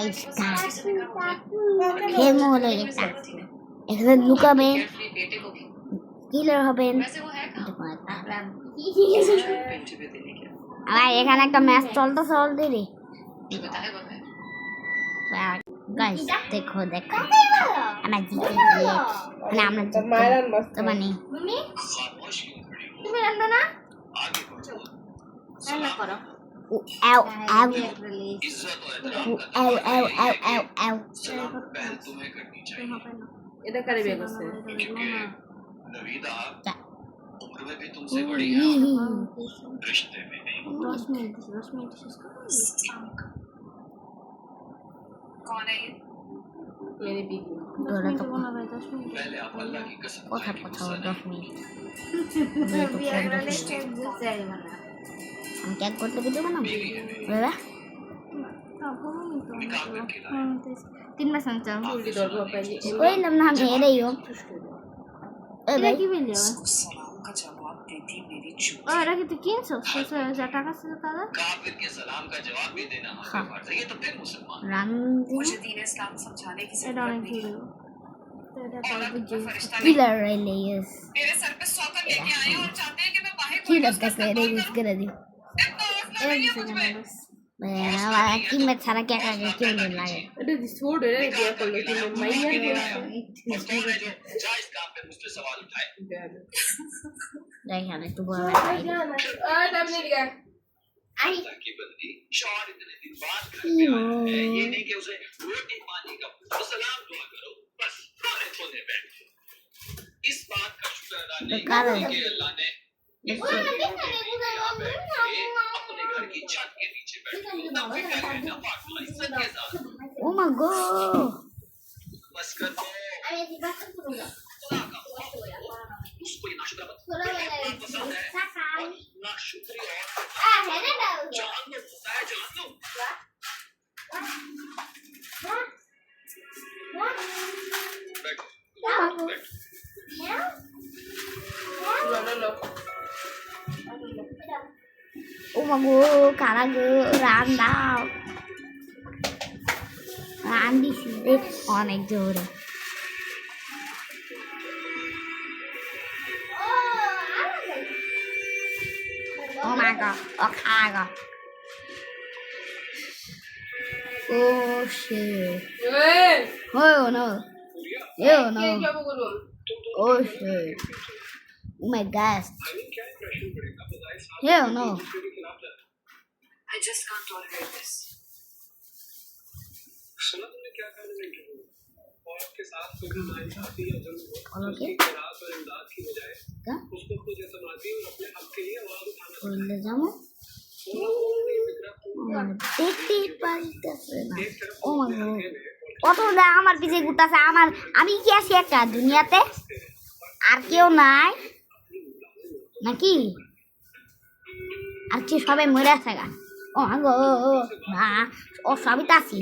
Guys খেলমো হলো এটা এখানে লুকাবেন কিলার হবেন আর এখানে একটা ম্যাচ চলতেছে অলরেডি গাইস দেখো আমরা জিতে গিয়ে মানে আমরা জিতে মানে তুমি রান্না না রান্না করো Ow, ow. Ow, ow, ow, ow, ow. এটা কারে বিয়ে করছে नवीदा उम्र में भी तुमसे बड़ी है रिश्ते में नहीं 10 मिनट कौन है ये मेरी बीवी पहले आप अल्लाह की कसम কথা কথা 10 মিনিট আমি কেক করতে ভিডিও বানাবো দাদা 3 মাস আনতাম উল্টি দরবার পাইলি কইলাম না আমি এরেইও এ ভাই কি বললি सलाम का जवाब देती मेरी चूक ও এটা কি তুই কিনছো 6000 টাকা ছিল তাহলে काफिर के सलाम का जवाब भी देना हमें फर्ज है ये तो फिर मुसलमान রাম मुझे दीन इस्लाम समझाने की এটা जरूरत অনেক नहीं ভিড় তো এটা और পরে বুঝি फरिश्ता नहीं কিলার রেলিয়াস मेरे सर पे सौकर लेके आए और चाहते हैं कि मैं बाहर কি লাগতে করে ইউজ করে দিও এটা দিছে জানা বাবা কি মে ছাড়া কেক লাগে কি লাগে এটা দি ছোট এটা দিয়া করলো তুমি মাইয়া দিয়া जा इस काम पे मुझसे सवाल उठाए দেখেন একটু বড় টাইম নেই গা खुदा की बंदी शौहर इतने दिन बाद घर पे आया है ये नहीं कि उसे रोटी पानी का तो सलाम दुआ करो बस खाने खोने बैठ इस बात का शुक्र अदा नहीं कारण कि अल्लाह ने अपने घर की छत के नीचे बैठे तब भी क्या कहना फातिमा इज्जत के साथ ও মা গো बस कर दो उसको ये नाशुक्र मत पसंद है और नाशुक्री और जान लो होता है जान लो बैठो ও মা গো কারা গো রান দাও রান দিছি অনেক জোরে Oh my god, Okaga. Oh shit. এই Oh no. Oh no. কি যাব করব Oh shit. Oh my gosh. Hell no. I just can't tolerate this सुना तुमने क्या कहा था इंटरव्यू और आपके साथ कभी नाइंसाफी या जुल्म हो और उसकी क्या? खैरात और इमदाद की बजाय क्या? उसको खुद एतमादी और अपने हक के लिए आवाज उठाना বললে যাবো দেখতেই পারিতেছে না ও মা গো কত দা আমার পিছে ঘুরতেছে আমার আমি কি আছি একটা দুনিয়াতে আর কেউ নাই নাকি আর কি সবাই মরে আছে গা ও মা গো না ও সবই তো আছি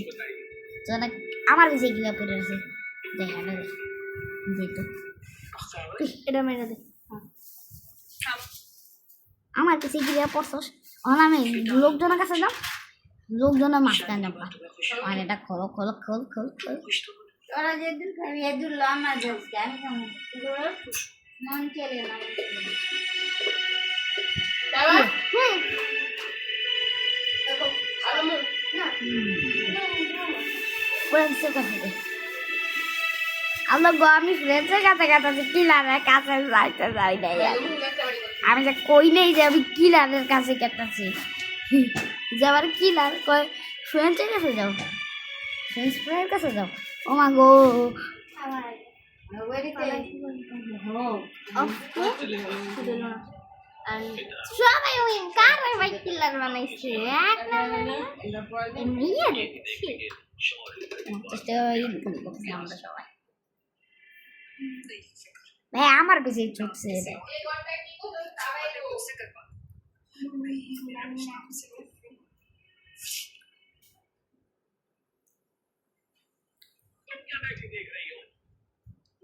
আমার পিছে গিলা পড়ে আছে দেখা না যেহেতু এটা মেরে দে আমার কাছে গিয়ে পড়ছস আমি লোকজনের কাছে যাও লোকজনের মাঝখানে যাবো আর এটা খোলো খোলো খোল খোল খোল ওরা যেদিন খাবি এদুর লনা যাচ্ছে আমি কেমন মন চলে না বাবা হুম আলমু ফ্রেন্ডসের কাছে দে আল্লাহ গো আমি ফ্রেন্ডসের কাছে কাছে কিলারের কাছে যাইতে যাই নাই আমি যে কই নেই যে আমি কিলারের কাছে কেটেছি যে আবার কিলার কয় ফ্রেন্ডসের কাছে যাও ফ্রেন্ডসের কাছে যাও ও মা গো সবাই ওই কার ভাই কিলার বানাইছে এক নাম্বার মেয়ের আমরা সবাই ভাই আমার বেশি ছুটছে उससे कर पा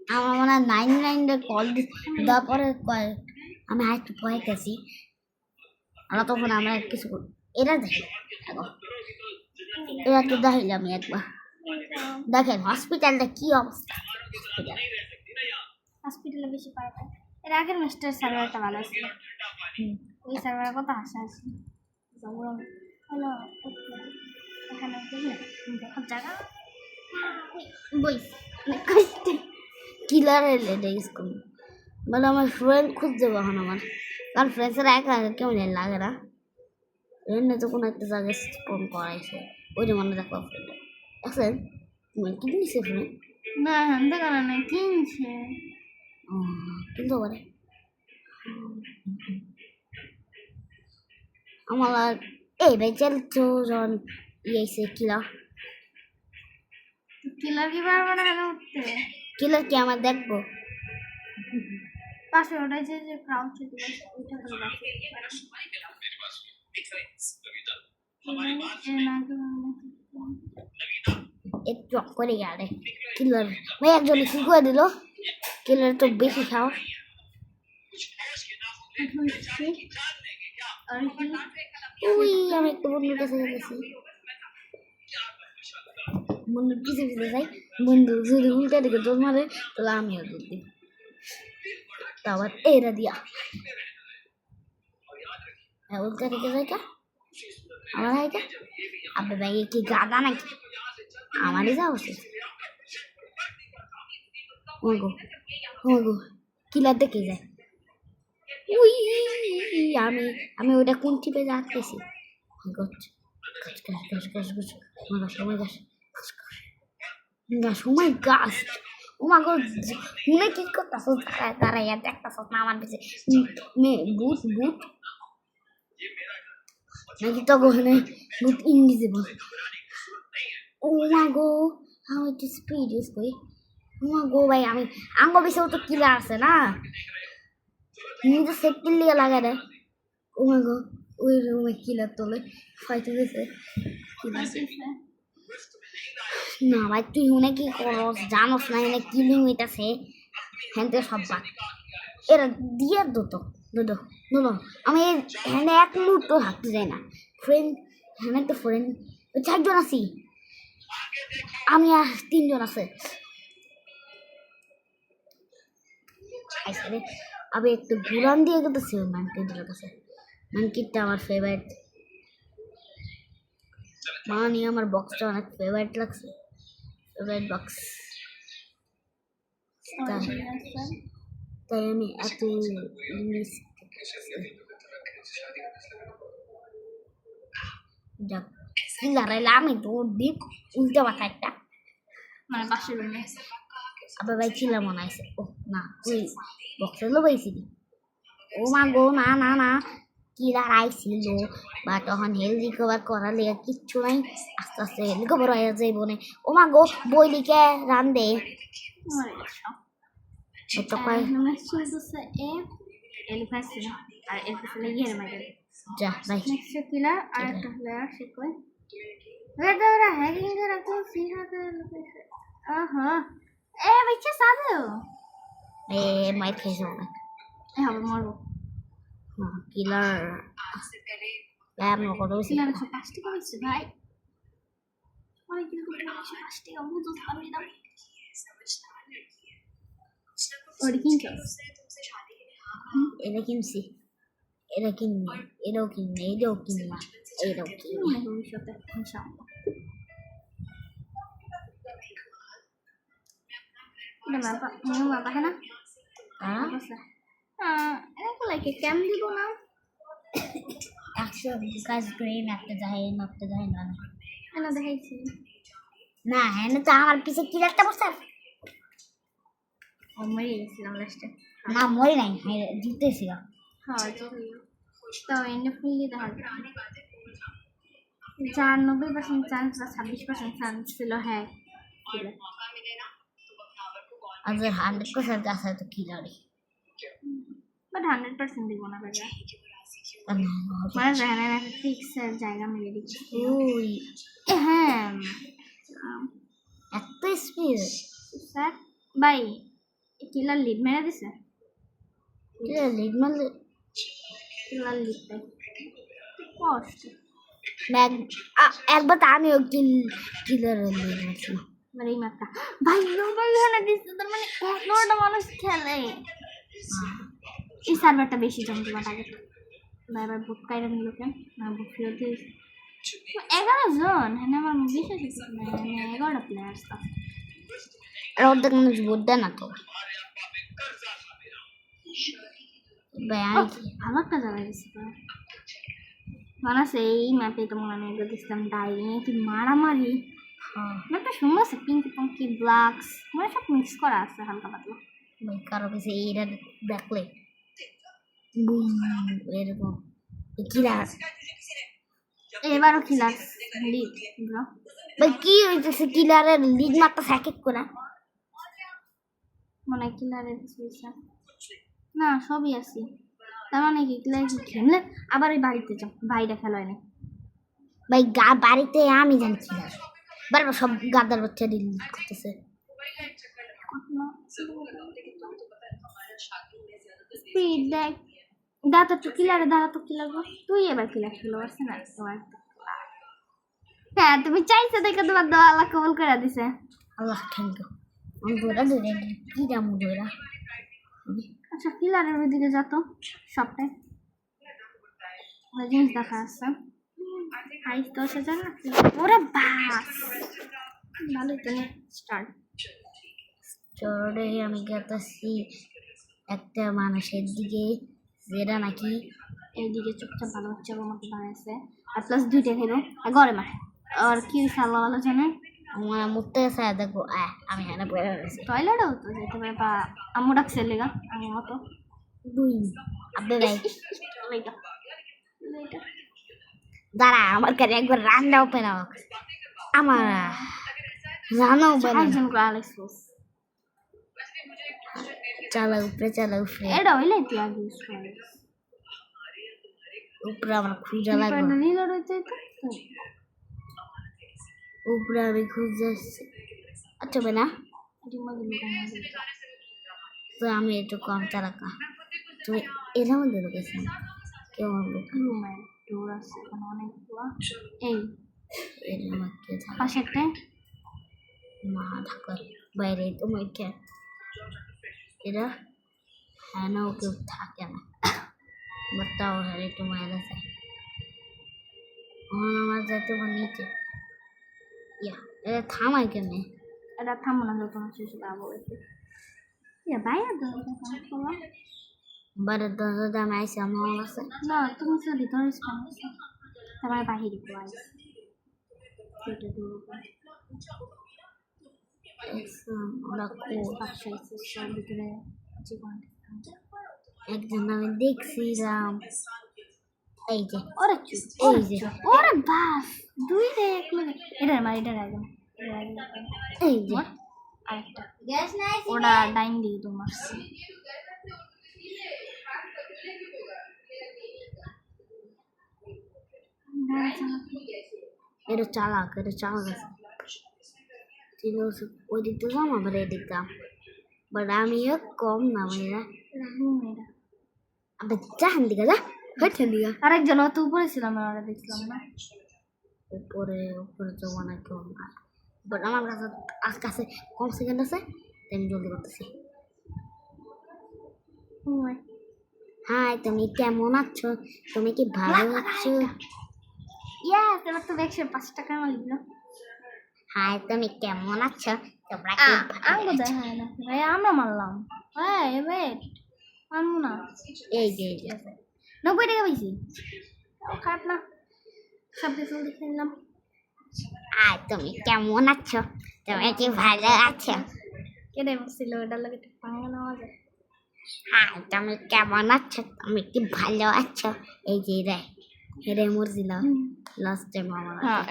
আমার মনে হয় 99 কল দেওয়ার পরে আমি আর একটু ভয় গেছি আমরা তখন আমরা কিছু এরা দেখি এরা তো দেখাইলাম একবার দেখেন হসপিটালটা কি অবস্থা হসপিটাল হসপিটালে বেশি পাওয়া যায় এর আগের মিস্টার সার্ভারটা ভালো ছিল ওই সার্ভারের কথা হাসা আছে হলো এখানে দেখার জায়গা বই কিলারের লেডে স্কুল বলে আমার ফ্রেন্ড খুঁজতে কখন আমার কারণ ফ্রেন্ডসেরা একা একা কেমন লাগে না ফ্রেন্ডে তো কোনো একটা জায়গায় ফোন করাইছে ওই যে মনে রাখলাম ফ্রেন্ড দেখছেন তুমি কি নিছে ফ্রেন্ড না হ্যাঁ দেখা না কিনছে কিন্তু পারে আমার এই বেচাল তো যখন ইয়েছে কিলা কিলার কি পারবে না কেন উঠতে কিলার কি আমার দেখবো পাশে ওটাই যে ক্রাউড ছিল ওইটা করে একটু করে গেলে কিলার ভাই একজন কি করে দিল কিলার তো বেশি খাও ওই আমি একটু বন্ধুর কাছে গেছি বন্ধুর পিছে পিছে যাই বন্ধু যদি উল্টা দিকে দৌড় মারে তাহলে আমিও দৌড় দিই তারপর এরা দিয়া উল্টা দিকে যাই কা আমার হাইটা আপনি ভাই কি গাদা নাকি আমারই যাওয়া উচিত ওগো ওগো কিলার দেখে যায় উই আমি আমি ওটা কোন টিপে যাচ্ছি সময় গাছ ও মা গো শুনে কি করতেছ দাঁড়াইয়া দেখতেছ না আমার পিছিয়ে বুট বুট নাকি তো ওখানে বুট ইনভিজিবল ও মা গো আমি একটু স্পিড ইউজ করি ও মা গো ভাই আমি আঙ্গ পিছিয়েও তো কিলার আছে না নিজে সেফটি লিয়ে লাগাই দেয় ও মা গো ওই রুমে কিলার তোলে ফাইতে গেছে না ভাই তুই হুনে কি করস জানোস না এনে কিলিং হইতাছে হ্যান্ডে সব বাদ এরা দিয়ে দুটো দুটো দুটো আমি হ্যান্ডে এক মুহূর্ত হাঁটতে যাই না ফ্রেন্ড হ্যান্ডে তো ফ্রেন্ড চারজন আছি আমি আর তিনজন আছে আমি একটু ঘুরান দিয়ে গেতেছি ওই ম্যানকিটের কাছে ম্যানকিটটা আমার ফেভারিট মানে আমার বক্সটা অনেক ফেভারিট লাগছে ফেভারিট বক্স তাই আমি এত ইংলিশ যাক দাঁড়াইলে আমি দৌড় দিই উল্টা মাথা একটা মানে পাশের রুমে আবার ভাই ছিলাম মনে আছে ও না তুই বক্সে লো পাইছিলি ও মা গো না না না কিলার আইছিল বা তখন হেলথ রিকভার করার লেগে কিচ্ছু নাই আস্তে আস্তে হেলথ রিকভার হয়ে যাইব না ও মা গো বইলিকে রান দে এত কয় আর এর পিছনে গিয়ে মারে যা ভাই নেক্সট কিলার আর একটা প্লেয়ার সে কই ওরা হ্যাকিং করে রাখতে সিহাতে আহা এ বিচ্ছে সাদে এ মাইর খেয়েছে অনেক এ হবে মরবো কিলার ল্যাব নকর কিলার 5 টাকা হইছে ভাই অনেক দিন করে 5 টাকা বুঝো আমি দাও ওরে কিনছো এটা কিনছি এটা কিনবি এটাও কিনবি এটাও কিনবা এটাও কিনবি ভবিষ্যতে ইনশাআল্লাহ এটা মাপা है ना এরকম লাগে কেমন দিব না 100 গাছ গ্রেন একটা যায় না এনে দেখাইছি না হ্যাঁ তো আমার পিছে কি একটা বসে ও মরে গেছিলাম লাস্টে না মরি নাই জিতেছিল হ্যাঁ তো এনে ফুললি দেখা যায় 90% চান্স 26% চান্স ছিল হ্যাঁ अगर 100% গাছ হয় তো কি লড়ি বাট 100% দিব না বেটা মানে জানা না ফিক্স জায়গা মিলে দিচ্ছি ওই হ্যাঁ এত স্পিড স্যার বাই কিলার লিড মেরে দিছে লিড মারলে কিলার লিড তাই কষ্ট একবার তো আমিও কিলার মারছিলাম। মানে এই ম্যাপটা ভাই সবাই এখানে দিচ্ছে, তার মানে 11টা মানুষ খেলে। এই সার্ভারটা বেশি জমজমাট আগে। ভাই এবার বুক কাইরা নিল কেন না, বুক ফেরত দিয়েছে 11 জন। হ্যাঁ আমার বিশ্বাস হচ্ছে না, 11টা প্লেয়ার্স আছে। আর অর্ধেক মানুষ ভোট দেয় না তো ভাই। আমি ভালো একটা জায়গায় গেছি তো মনে আছে এই ম্যাপে তো মনে আমি এগুলো দেখছিলাম ডাইভিং কি মারামারি। ম্যাপটা সুন্দর আছে, পিঙ্কি পঙ্কি ব্ল্যাকস মানে সব মিক্স করা আছে হালকা পাতলা। ভাই কারো কাছে এইটা দেখলে বুম এরকম কিলার। এবারও খিলাস লিড ব্রো। ভাই কি হইতেছে কিলারের লিড মারতেছে এক এক করে। মনে হয় কিলারের কিছু হয়েছে না, সবই আছে। তার মানে কি কিলার কি খেললে আবার ওই বাড়িতে যাও, বাইরে খেলা হয় না। ভাই বাড়িতে আমি জানি কিলার বারবার সব গাদার বাচ্চা লিড করতেছে। স্পিড দেখ দাদা তো কিলারে, দাদা তো কিলার তুই এবার কিলার খেলো পারছে না তোমার। হ্যাঁ তুমি চাইছো দেখে তোমার দোয়া আল্লাহ কবুল করে দিছে। আল্লাহ থ্যাংক ইউ। আমি ধরে ধরে কি জামু ধরা। আচ্ছা কিলারের ওইদিকে যত সবটাই জিনিস দেখা আসছে। 10,000 ওরে বাস ভালোই তো স্টার্ট। চড়ে আমি গেতেছি একটা মানুষের দিকে যেটা নাকি এইদিকে চুপচাপ ভালো হচ্ছে আমাকে বানাইছে। আর প্লাস 2টা খেলো আর ঘরে মাঠে আর কি সাল্লা ভালো জানে আমার মুখতে আছে দেখো আমি এখানে পড়ে রয়েছি। টয়লেটও তো যেতে পারে বা আম্মু ডাকছে লেগা আমার মতো দুই আপনি ভাই লইটা দাঁড়া আমার কাছে একবার রান্নাও পেলাম আমার রান্নাও পেলাম। একজন করে আলেক্স চালা উপরে এটা হইলে তুই আগে ইউজ করিস উপরে আমার খুঁজা লাগবে। নীল রয়েছে তো উপরে আমি খুঁজে আচ্ছা না তো আমি একটু কম চালাকা তুমি এর মধ্যে ঢুকেছি কেউ রুমের ডোর আছে এখানে অনেকগুলো। এই এর মধ্যে পাশে একটা মা ঢাকা বাইরে তুমি কে এরা হ্যাঁ না কেউ থাকে না বাটাও হ্যাঁ একটু মায়ের আছে আমার যাতে নিচে ইয়া এটা থামাই কেমনে এটা থামো না যত না শেষ যাবো একটু বাইরে বারের দরজা আমি আইসি আমার আছে না তুমি তো ভিতরে স্পন তোমার বাহিরে কেউ আইস এটা দূর ওরা পাশে সব ভিতরে জীবন একজন আমি দেখছিলাম এই যে ওরে এই যে ওরে বাস দুই রে এক মিনিট এটার মার এটার আগে এই যে আরেকটা গ্যাস নাই ওটা ডাইন দিকে তোমার এটা চালাক আছে ঠিক আছে ওই দিকটা যাম আবার এই দিকটা বাট আমিও কম না মেয়েরা আবার যান দিকে যা হেঁটেন দিকে আরেকজন অত উপরে ছিলাম ওরা দেখছিলাম না উপরে যাবো না কেউ না বাট আমার কাছে কম সেকেন্ড আছে আমি জলদি করতেছি। হাই তুমি কেমন আছো তুমি কি ভালো আছো ইয়াস এবার তো 105 টাকা আমার লিখলো হাই তুমি কেমন আছো তোমরা কি আঙ্গো দেখায় না ভাই আমরা মারলাম এই ওয়েট মারবো না এই যে 90 টাকা পাইছি খারাপ না সব জলদি খেললাম। হাই তুমি কেমন আছো তুমি কি ভালো আছো কেটে বসছিল ওটার লাগে একটু পাঙ্গা নেওয়া যায়। হাই তুমি কেমন আছো তুমি কি ভালো আছো এই যে রে মরছিল লাস্ট টাইম আমার হ্যাঁ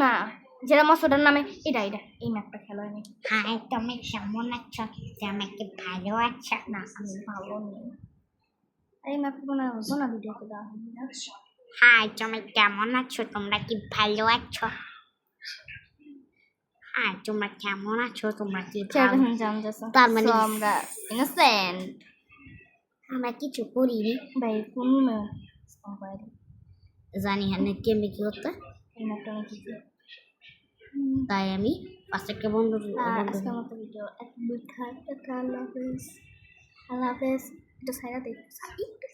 না যেটা মশলাটার নামে এটা এই ম্যাপটা খেলো আমি। হাই তুমি কেমন আছো তুমি কি ভালো আছো না আমি ভালো নেই এই ম্যাপটা কোনো হতো না ভিডিওতে দেওয়া হয়নি না। হাই তুমি কেমন আছো তোমরা কি ভালো আছো হাই তোমরা কেমন আছো তোমরা কি তার মানে আমরা ইনোসেন্ট আমরা কিছু করিনি ভাই কোন জানি হ্যাঁ কেমনি কি করতে, একটা কিছু। তাই আমি পাঁচটাকে বন্ধ আজকের মতো ভিডিও এত দূর থাক, আল্লাহ হাফেজ। আল্লাহ হাফেজ। একটু সাইরা দেখ, একটু